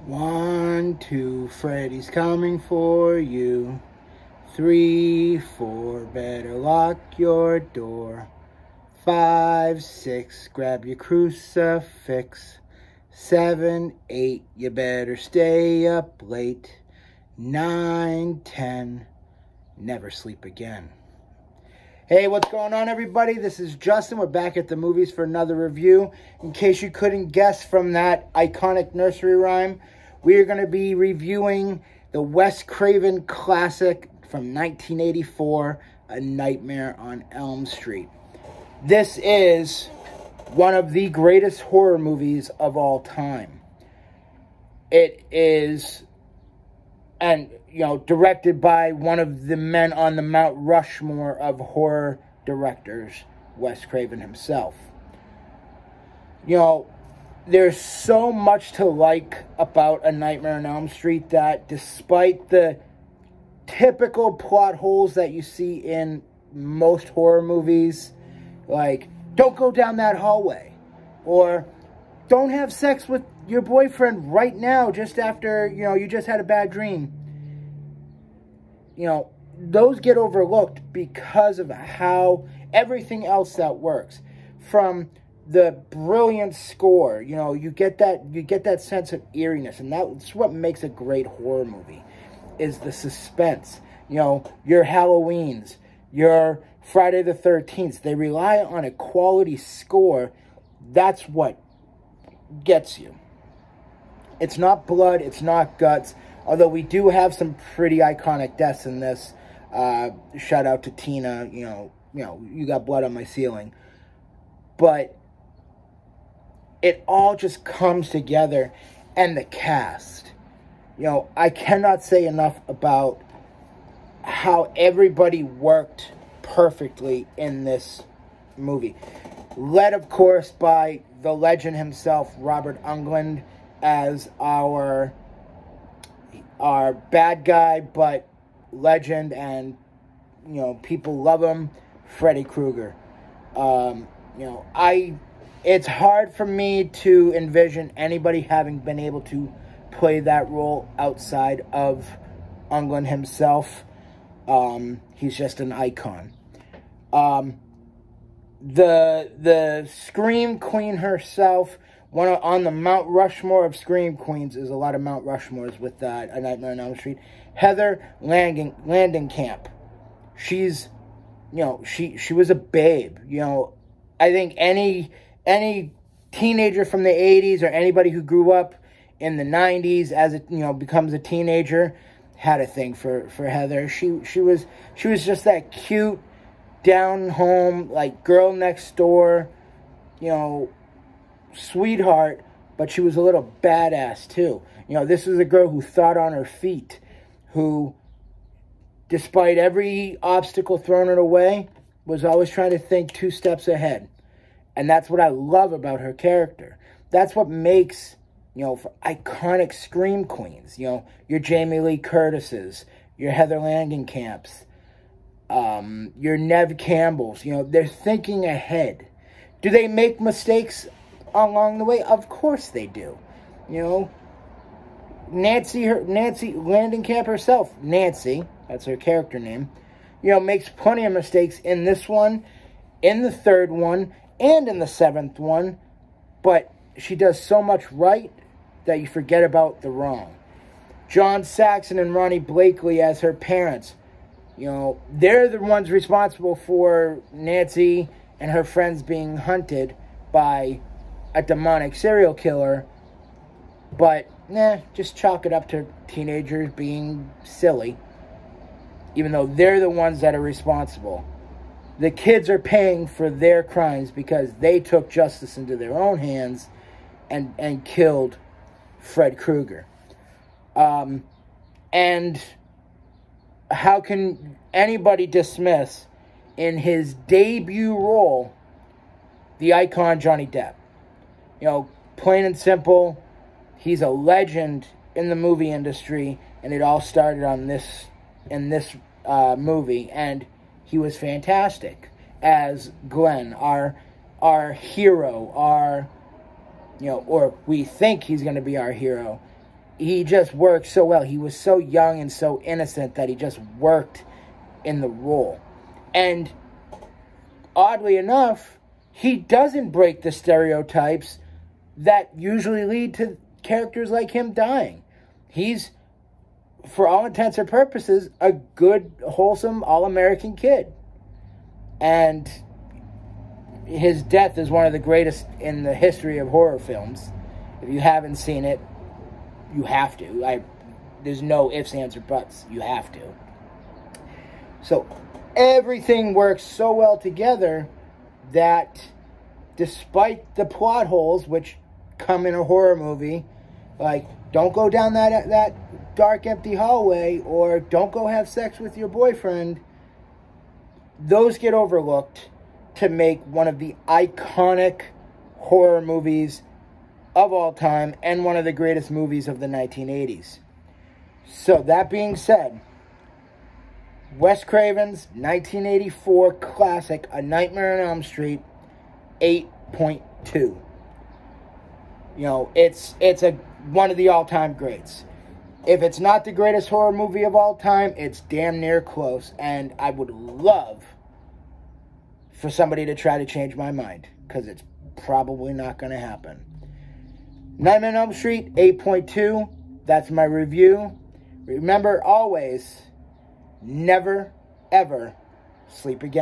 1, 2, Freddy's coming for you. 3, 4, better lock your door. 5, 6, grab your crucifix. 7, 8, you better stay up late. 9, 10, never sleep again. Hey, what's going on, everybody? This is Justin. We're back at the movies for another review. In case you couldn't guess from that iconic nursery rhyme, we are going to be reviewing the Wes Craven classic from 1984, A Nightmare on Elm Street. This is one of the greatest horror movies of all time. It is, directed by one of the men on the Mount Rushmore of horror directors, Wes Craven himself. There's so much to like about A Nightmare on Elm Street that despite the typical plot holes that you see in most horror movies, like, don't go down that hallway, or don't have sex with your boyfriend right now just after, you just had a bad dream. Those get overlooked because of how everything else that works. From the brilliant score, you get that sense of eeriness, and that's what makes a great horror movie, is the suspense. Your Halloweens, your Friday the 13th, they rely on a quality score. That's what gets you. It's not blood, it's not guts. Although we do have some pretty iconic deaths in this. Shout out to Tina, you got blood on my ceiling. But it all just comes together. And the cast. I cannot say enough about how everybody worked perfectly in this movie. Led, of course, by the legend himself, Robert Englund, as our bad guy, but legend, and people love him, Freddy Krueger. It's hard for me to envision anybody having been able to play that role outside of Englund himself. He's just an icon. The Scream Queen herself, on the Mount Rushmore of Scream Queens, is a lot of Mount Rushmores with that, A Nightmare on Elm Street. Heather Langenkamp. She's, she was a babe. I think any teenager from the 80s or anybody who grew up in the 90s as it, becomes a teenager had a thing for Heather. She was just that cute, down home, like, girl next door, sweetheart, but she was a little badass too. This was a girl who thought on her feet, who, despite every obstacle thrown her way, was always trying to think 2 steps ahead. And that's what I love about her character. That's what makes, for iconic Scream Queens, your Jamie Lee Curtis's, your Heather Langenkamps, your Neve Campbells, they're thinking ahead. Do they make mistakes along the way? Of course they do. Nancy Langenkamp herself, Nancy, that's her character name, makes plenty of mistakes in this one, in the 3rd one, and in the 7th one, but she does so much right that you forget about the wrong. John Saxon and Ronnie Blakely as her parents, they're the ones responsible for Nancy and her friends being hunted by a demonic serial killer, but just chalk it up to teenagers being silly, even though they're the ones that are responsible. The kids are paying for their crimes because they took justice into their own hands and killed Fred Krueger. And how can anybody dismiss, in his debut role, the icon Johnny Depp? Plain and simple, he's a legend in the movie industry, and it all started in this movie, and he was fantastic as Glenn, our hero, or we think he's going to be our hero he just worked so well. He was so young and so innocent that he just worked in the role. And oddly enough, he doesn't break the stereotypes that usually lead to characters like him dying. He's, for all intents and purposes, a good, wholesome, all-American kid. And his death is one of the greatest in the history of horror films. If you haven't seen it, you have to. There's no ifs, ands, or buts. You have to. So everything works so well together that despite the plot holes, which come in a horror movie, like, don't go down that dark, empty hallway, or don't go have sex with your boyfriend, those get overlooked to make one of the iconic horror movies of all time and one of the greatest movies of the 1980s. So, that being said, Wes Craven's 1984 classic, A Nightmare on Elm Street, 8.2. You know, it's one of the all-time greats. If it's not the greatest horror movie of all time, it's damn near close. And I would love for somebody to try to change my mind, because it's probably not going to happen. Nightmare on Elm Street, 8.2. That's my review. Remember, always, never, ever sleep again.